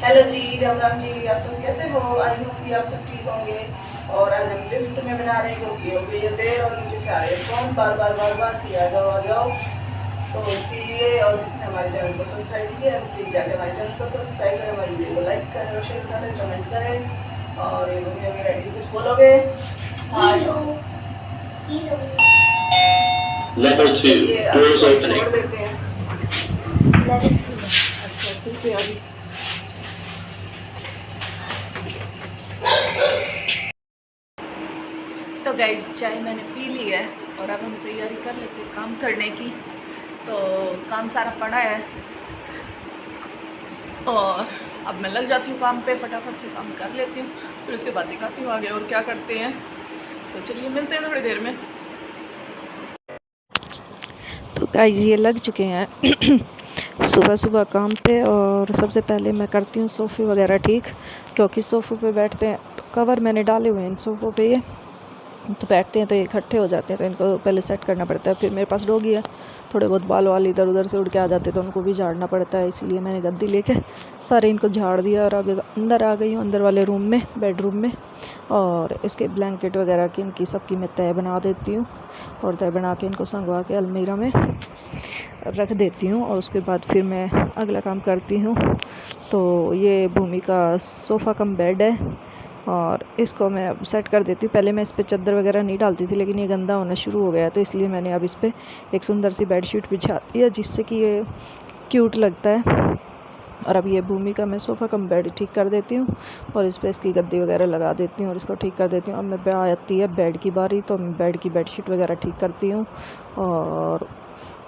Hello जी, राम राम जी। आप सब कैसे हो? आई होप कि आप सब ठीक होंगे। और आज हम लिफ्ट में बना रहे हैं क्योंकि हो गई है देर और नीचे से आ रहे हैं फोन बार बार कि आ जाओ आ जाओ। तो इसीलिए, और जिसने हमारे चैनल को सब्सक्राइब किया है प्लीज़ जाकर हमारे चैनल को सब्सक्राइब करें, हमारी वीडियो को लाइक करें और शेयर करें, कमेंट करें। और ये मम्मी अभी रेडी कुछ बोलोगे? Level 2, चलिए अब doors इसको opening. छोड़ देते हैं। अच्छा ठीक है। अभी तो गाइस चाय मैंने पी ली है और अब हम तैयारी कर लेते हैं काम करने की। तो काम सारा पड़ा है और अब मैं लग जाती हूँ काम पे, फटाफट से काम कर लेती हूँ, फिर उसके बाद दिखाती हूँ आगे और क्या करते हैं। तो चलिए मिलते हैं थोड़ी देर में। तो गाइस ये लग चुके हैं सुबह सुबह काम पे। और सबसे पहले मैं करती हूँ सोफ़े वगैरह ठीक, क्योंकि सोफ़ों पे बैठते हैं तो कवर मैंने डाले हुए हैं इन सोफ़ों पे, ये तो बैठते हैं तो ये इकट्ठे हो जाते हैं, तो इनको पहले सेट करना पड़ता है। फिर मेरे पास डॉगी है, थोड़े बहुत बाल वाल इधर उधर से उड़ के आ जाते हैं तो उनको भी झाड़ना पड़ता है, इसलिए मैंने गद्दी लेके सारे इनको झाड़ दिया। और अब अंदर आ गई हूँ, अंदर वाले रूम में, बेडरूम में। और इसके ब्लैंकेट वगैरह की इनकी सबकी मैं तय बना देती हूँ और तय बना के इनको संगवा के अलमीरा में रख देती हूँ। और उसके बाद फिर मैं अगला काम करती हूँ। तो ये भूमि का सोफ़ा कम बेड है और इसको मैं अब सेट कर देती हूँ। पहले मैं इस पर चादर वगैरह नहीं डालती थी, लेकिन ये गंदा होना शुरू हो गया है तो इसलिए मैंने अब इस पर एक सुंदर सी बेडशीट बिछा दी है, जिससे कि ये क्यूट लगता है। और अब ये भूमि का मैं सोफ़ा कम बेड ठीक कर देती हूँ और इस पर इसकी गद्दी वगैरह लगा देती हूँ और इसको ठीक कर देती हूँ। अब मैं आती है बेड की बारी, तो मैं बेड की बेडशीट वगैरह ठीक करती हूँ और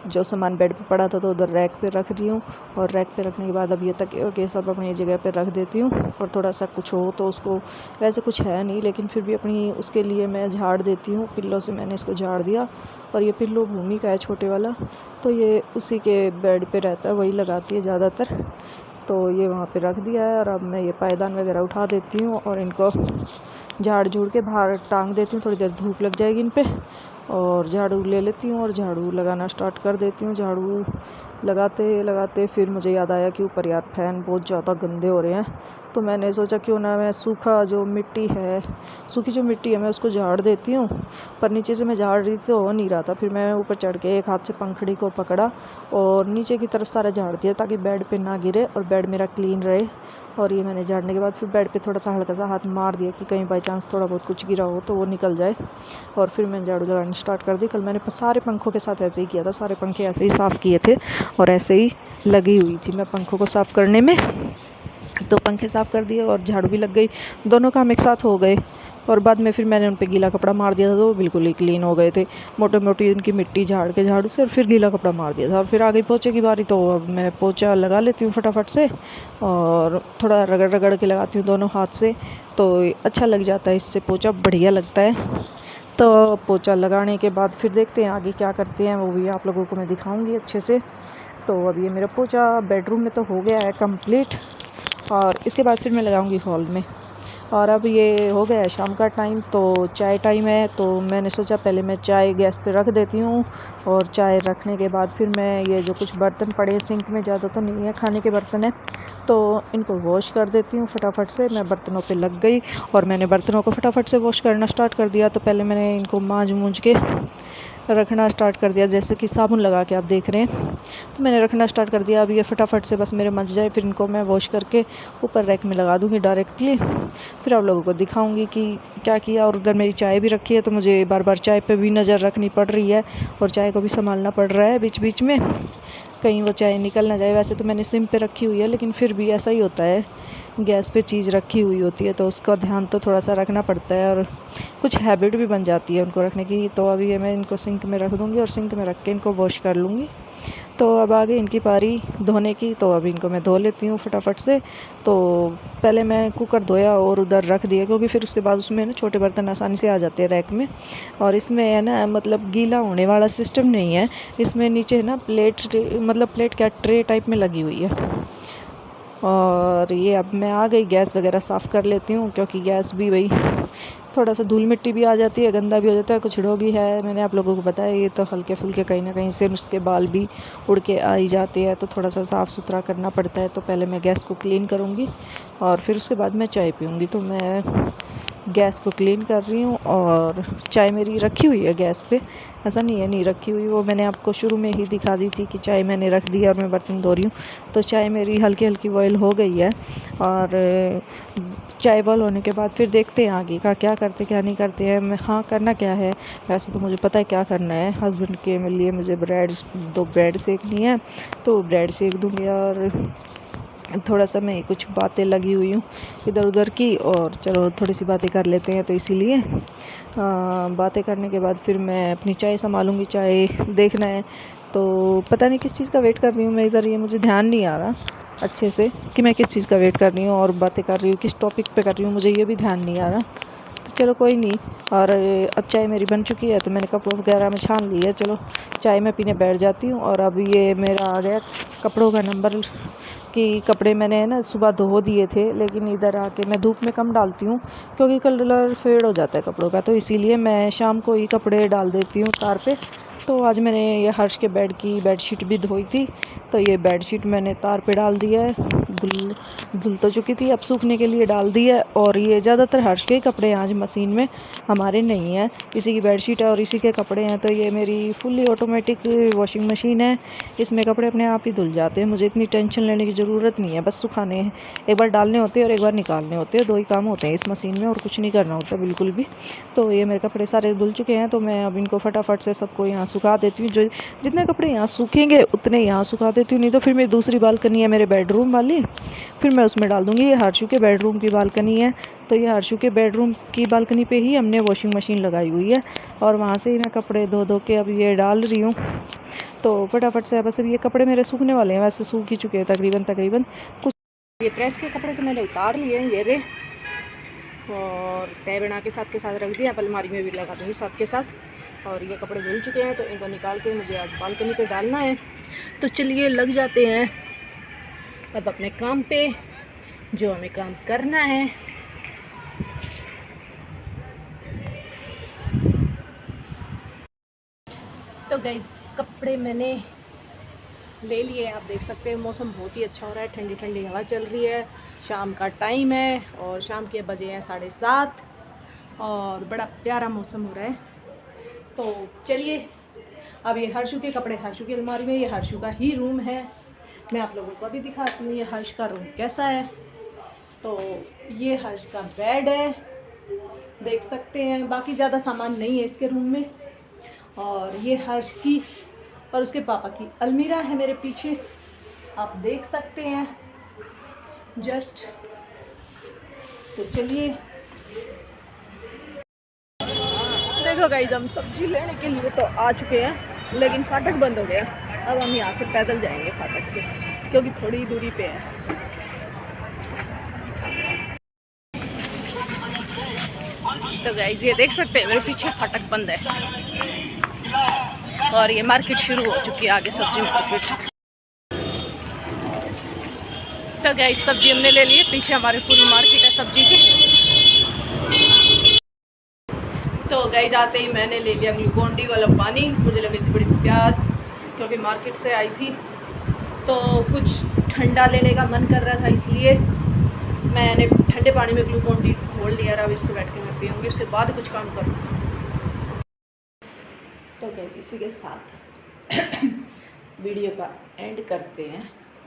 जो सामान बेड पे पड़ा था तो उधर रैक पे रख रही हूँ। और रैक पे रखने के बाद अब ये तकिए वकिए सब अपनी जगह पे रख देती हूँ। और थोड़ा सा कुछ हो तो उसको, वैसे कुछ है नहीं लेकिन फिर भी अपनी उसके लिए मैं झाड़ देती हूँ। पिल्लो से मैंने इसको झाड़ दिया और ये पिल्लो भूमि का है छोटे वाला, तो ये उसी के बेड पे रहता है, वही लगाती है ज़्यादातर, तो ये वहाँ पे रख दिया है। और अब मैं ये पायदान वगैरह उठा देती हूँ और इनको झाड़ झूड़ के बाहर टांग देती हूँ, थोड़ी देर धूप लग जाएगी इन पे। और झाड़ू ले लेती हूँ और झाड़ू लगाना स्टार्ट कर देती हूँ। झाड़ू लगाते लगाते फिर मुझे याद आया कि ऊपर यार फैन बहुत ज़्यादा गंदे हो रहे हैं, तो मैंने सोचा क्यों ना मैं सूखी जो मिट्टी है मैं उसको झाड़ देती हूँ। पर नीचे से मैं झाड़ रही थी तो हो नहीं रहा था, फिर मैं ऊपर चढ़ के एक हाथ से पंखड़ी को पकड़ा और नीचे की तरफ सारा झाड़ दिया ताकि बेड पे ना गिरे और बेड मेरा क्लीन रहे। और ये मैंने झाड़ने के बाद फिर बेड पे थोड़ा सा हल्का सा हाथ मार दिया कि कहीं बाई चांस थोड़ा बहुत कुछ गिरा हो तो वो निकल जाए। और फिर मैंने झाड़ू लगानी स्टार्ट कर दी। कल मैंने सारे पंखों के साथ ऐसे ही किया था, सारे पंखे ऐसे ही साफ़ किए थे और ऐसे ही लगी हुई थी मैं पंखों को साफ़ करने में। तो पंखे साफ़ कर दिए और झाड़ू भी लग गई, दोनों काम एक साथ हो गए। और बाद में फिर मैंने उन पर गीला कपड़ा मार दिया था तो वो बिल्कुल ही क्लीन हो गए थे, मोटी मोटी उनकी मिट्टी झाड़ के झाड़ू से, और फिर गीला कपड़ा मार दिया था। और फिर आ गई पोछे की बारी, तो अब मैं पोछा लगा लेती हूँ फटाफट से और थोड़ा रगड़ रगड़ के लगाती हूँ दोनों हाथ से, तो अच्छा लग जाता है, इससे पोछा बढ़िया लगता है। तो पोछा लगाने के बाद फिर देखते हैं आगे क्या करते हैं, वो भी आप लोगों को मैं दिखाऊंगी अच्छे से। तो अब ये मेरा पोछा बेडरूम में तो हो गया है कंप्लीट और इसके बाद फिर मैं लगाऊंगी हॉल में। और अब ये हो गया है शाम का टाइम, तो चाय टाइम है, तो मैंने सोचा पहले मैं चाय गैस पे रख देती हूँ। और चाय रखने के बाद फिर मैं ये जो कुछ बर्तन पड़े हैं सिंक में, ज़्यादा तो नहीं है, खाने के बर्तन है, तो इनको वॉश कर देती हूँ फटाफट से। मैं बर्तनों पे लग गई और मैंने बर्तनों को फटाफट से वॉश करना स्टार्ट कर दिया। तो पहले मैंने इनको मांज मूंज के रखना स्टार्ट कर दिया, जैसे कि साबुन लगा के आप देख रहे हैं, तो मैंने रखना स्टार्ट कर दिया। अब ये फटाफट से बस मेरे मच जाए, फिर इनको मैं वॉश करके ऊपर रैक में लगा दूँगी डायरेक्टली। फिर आप लोगों को दिखाऊंगी कि क्या किया। और उधर मेरी चाय भी रखी है, तो मुझे बार बार चाय पे भी नज़र रखनी पड़ रही है और चाय को भी संभालना पड़ रहा है बीच बीच में, कहीं वो चाय निकल ना जाए। वैसे तो मैंने सिम पे रखी हुई है, लेकिन फिर भी ऐसा ही होता है, गैस पे चीज़ रखी हुई होती है तो उसका ध्यान तो थोड़ा सा रखना पड़ता है और कुछ हैबिट भी बन जाती है उनको रखने की। तो अभी ये मैं इनको सिंक में रख दूँगी और सिंक में रख के इनको वॉश कर लूँगी। तो अब आ गई इनकी पारी धोने की, तो अभी इनको मैं धो लेती हूँ फटाफट से। तो पहले मैं कुकर धोया और उधर रख दिया, क्योंकि फिर उसके बाद उसमें ना छोटे बर्तन आसानी से आ जाते हैं रैक में। और इसमें है ना, मतलब गीला होने वाला सिस्टम नहीं है, इसमें नीचे ना प्लेट क्या ट्रे टाइप में लगी हुई है। और ये अब मैं आ गई, गैस वगैरह साफ़ कर लेती हूँ, क्योंकि गैस भी वही थोड़ा सा धूल मिट्टी भी आ जाती है, गंदा भी हो जाता है। कुछ डॉगी है, मैंने आप लोगों को बताया, ये तो हल्के फुल्के कहीं ना कहीं से उसके बाल भी उड़ के आ ही जाते हैं, तो थोड़ा सा साफ़ सुथरा करना पड़ता है। तो पहले मैं गैस को क्लीन करूँगी और फिर उसके बाद मैं चाय पीऊँगी। तो मैं गैस को क्लीन कर रही हूँ और चाय मेरी रखी हुई है गैस पे, ऐसा नहीं है नहीं रखी हुई। वो मैंने आपको शुरू में ही दिखा दी थी कि चाय मैंने रख दी है और मैं बर्तन धो रही हूँ। तो चाय मेरी हल्की हल्की बॉयल हो गई है और चाय बॉयल होने के बाद फिर देखते हैं आगे का क्या करते क्या नहीं करते हैं। मैं हाँ करना क्या है, वैसे तो मुझे पता है क्या करना है। हस्बैंड के लिए मुझे दो ब्रेड सेकनी है, तो ब्रेड सेक दूँगी और थोड़ा सा मैं कुछ बातें लगी हुई हूँ इधर उधर की, और चलो थोड़ी सी बातें कर लेते हैं। तो इसीलिए बातें करने के बाद फिर मैं अपनी चाय संभालूँगी। चाय देखना है, तो पता नहीं किस चीज़ का वेट कर रही हूँ मैं इधर, ये मुझे ध्यान नहीं आ रहा अच्छे से कि मैं किस चीज़ का वेट कर रही हूँ और बातें कर रही हूँ किस टॉपिक पे कर रही हूँ, मुझे ये भी ध्यान नहीं आ रहा। तो चलो कोई नहीं। और अब चाय मेरी बन चुकी है, तो मैंने कपड़ों वगैरह में छान ली है। चलो चाय मैं पीने बैठ जाती हूँ। और अब ये मेरा आ गया कपड़ों का नंबर कि कपड़े मैंने ना सुबह धो दिए थे, लेकिन इधर आके मैं धूप में कम डालती हूँ क्योंकि कलर फेड हो जाता है कपड़ों का, तो इसीलिए मैं शाम को ही कपड़े डाल देती हूँ तार पे। तो आज मैंने ये हर्ष के बेड की बेडशीट भी धोई थी, तो ये बेडशीट मैंने तार पे डाल दी है। धुल तो चुकी थी, अब सूखने के लिए डाल दी है। और ये ज़्यादातर हर्ष के ही कपड़े हैं आज मशीन में, हमारे नहीं है। इसी की बेडशीट है और इसी के कपड़े हैं। तो ये मेरी फुल्ली ऑटोमेटिक वॉशिंग मशीन है, इसमें कपड़े अपने आप ही धुल जाते हैं, मुझे इतनी टेंशन लेने की ज़रूरत नहीं है। बस सुखाने हैं, एक बार डालने होते हैं और एक बार निकालने होते हैं, दो ही काम होते हैं इस मशीन में और कुछ नहीं करना होता बिल्कुल भी। तो ये मेरे कपड़े सारे धुल चुके हैं, तो मैं अब इनको फटाफट से सबको यहाँ सुखा देती हूँ। जो जितने कपड़े यहाँ सूखेंगे उतने यहाँ सुखा देती हूँ, नहीं तो फिर मेरी दूसरी बालकनी है मेरे बेडरूम वाली, फिर मैं उसमें डाल दूँगी। ये हर्षू के बेडरूम की बालकनी है, तो ये हर्षू के बेडरूम की बालकनी पे ही हमने वॉशिंग मशीन लगाई हुई है और वहाँ से ही मैं कपड़े धो धो के अब ये डाल रही हूँ। तो फटाफट से बस अब ये कपड़े मेरे सूखने वाले हैं, वैसे सूख ही चुके हैं तकरीबन कुछ। ये प्रेस के कपड़े तो मैंने उतार लिए हैं ये रे, और तय बना के साथ रख दिया, अलमारी में भी लगा दूँगी साथ के साथ। और ये कपड़े धुल चुके हैं, तो इनको निकाल के मुझे आज बालकनी पे डालना है। तो चलिए लग जाते हैं अब अपने काम पे, जो हमें काम करना है। तो गाइस कपड़े मैंने ले लिए, आप देख सकते हैं मौसम बहुत ही अच्छा हो रहा है, ठंडी ठंडी हवा चल रही है, शाम का टाइम है और शाम के बजे हैं 7:30 और बड़ा प्यारा मौसम हो रहा है। तो चलिए अब ये हर्षू के कपड़े हर्षू की अलमारी में, ये हर्षू का ही रूम है, मैं आप लोगों को भी दिखाती हूँ ये हर्ष का रूम कैसा है। तो ये हर्ष का बेड है, देख सकते हैं, बाकी ज़्यादा सामान नहीं है इसके रूम में। और ये हर्ष की और उसके पापा की अलमीरा है मेरे पीछे, आप देख सकते हैं जस्ट। तो चलिए देखो गाइस, हम सब्जी लेने के लिए तो आ चुके हैं, लेकिन फाटक बंद हो गया। अब हम यहाँ से पैदल जाएंगे फाटक से, क्योंकि थोड़ी दूरी पे है। तो गाइस ये देख सकते हैं मेरे पीछे फाटक बंद है और ये मार्केट शुरू हो चुकी है आगे, सब्जी मार्केट। तो गाइस सब्जी हमने ले ली है, पीछे हमारी पूरी मार्केट है सब्जी की। तो गाइस आते ही मैंने ले लिया ग्लूकोन डी वाला पानी, मुझे लगी थी बड़ी प्यास क्योंकि मार्केट से आई थी, तो कुछ ठंडा लेने का मन कर रहा था, इसलिए मैंने ठंडे पानी में ग्लूकोन डी घोल लिया। अब इसको बैठ के मैं पीऊँगी, उसके बाद कुछ काम करूँगी। तो गाइस इसी के साथ वीडियो का एंड करते हैं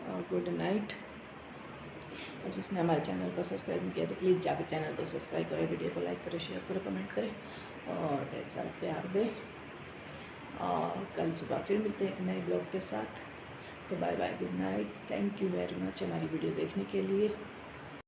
और गुड नाइट। और जिसने हमारे चैनल को सब्सक्राइब नहीं किया तो प्लीज़ जाकर चैनल को सब्सक्राइब करें, वीडियो को लाइक करें, शेयर करें, कमेंट करें और ढेर सारा प्यार दें। और कल सुबह फिर मिलते हैं एक नए ब्लॉग के साथ। तो bye bye, good night, thank you very much हमारी वीडियो देखने के लिए।